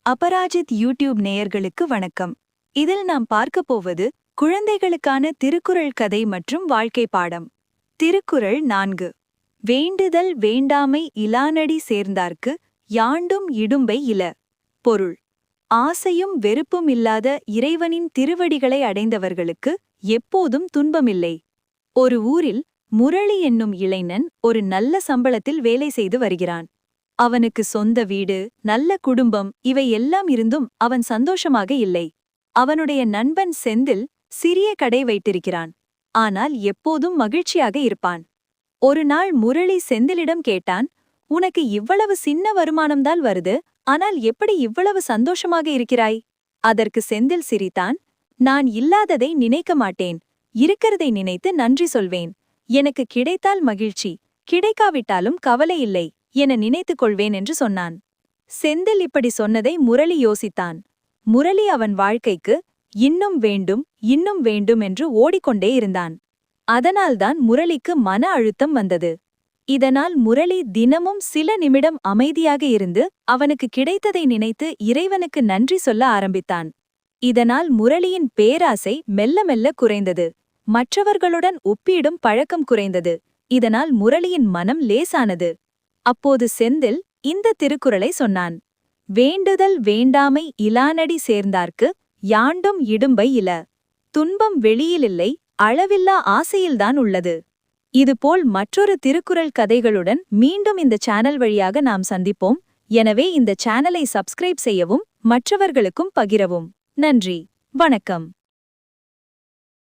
Aparajith YouTube நேயர்களுக்கு வணக்கம். இதில் நாம் பார்க்கப் போவது குழந்தைகளுக்கான திருக்குறள் கதை மற்றும் வாழ்க்கை பாடம். திருக்குறள் 4. வேண்டுதல் வேண்டாமை இலானடி சேர்ந்தார்க்கு யாண்டும் இடும்பை இல. பொருள்: ஆசையும் வெறுப்பும் இல்லாத இறைவனின் திருவடிகளை அடைந்தவர்களுக்கு எப்போதும் துன்பமில்லை. ஒரு ஊரில் முரளி என்னும் இளைஞன் ஒரு நல்ல சம்பளத்தில் வேலை செய்து வருகிறான். அவனுக்கு சொந்த வீடு, நல்ல குடும்பம் இவை எல்லாம் இருந்தும் அவன் சந்தோஷமாக இல்லை. அவனுடைய நண்பன் செந்தில் சிறிய கடை வைத்திருக்கிறான். ஆனால் எப்போதும் மகிழ்ச்சியாக இருப்பான். ஒரு நாள் முரளி செந்திலிடம் கேட்டான், உனக்கு இவ்வளவு சின்ன வருமானம்தான் வருது, ஆனால் எப்படி இவ்வளவு சந்தோஷமாக இருக்கிறாய்? அதற்கு செந்தில் சிரித்தான், நான் இல்லாததை நினைக்க மாட்டேன், இருக்கிறதை நினைத்து நன்றி சொல்வேன். எனக்கு கிடைத்தால் மகிழ்ச்சி, கிடைக்காவிட்டாலும் கவலை இல்லை என நினைத்துக் கொள்வேன் என்று சொன்னான். செந்தில் இப்படி சொன்னதை முரளி யோசித்தான். முரளி அவன் வாழ்க்கைக்கு இன்னும் வேண்டும் என்று ஓடிக்கொண்டே இருந்தான். அதனால்தான் முரளிக்கு மன அழுத்தம் வந்தது. இதனால் முரளி தினமும் சில நிமிடம் அமைதியாக இருந்து அவனுக்கு கிடைத்ததை நினைத்து இறைவனுக்கு நன்றி சொல்ல ஆரம்பித்தான். இதனால் முரளியின் பேராசை மெல்ல மெல்ல குறைந்தது. மற்றவர்களுடன் ஒப்பிடும் பழக்கம் குறைந்தது. இதனால் முரளியின் மனம் லேசானது. அப்போது செந்தில் இந்த திருக்குறளை சொன்னான். வேண்டுதல் வேண்டாமை இலானடி சேர்ந்தார்க்கு யாண்டும் இடும்பை இல. துன்பம் வெளியிலில்லை, அளவில்லா ஆசையில்தான் உள்ளது. இதுபோல் மற்றொரு திருக்குறள் கதைகளுடன் மீண்டும் இந்த சேனல் வழியாக நாம் சந்திப்போம். எனவே இந்த சேனலை சப்ஸ்கிரைப் செய்யவும் மற்றவர்களுக்கும் பகிரவும். நன்றி, வணக்கம்.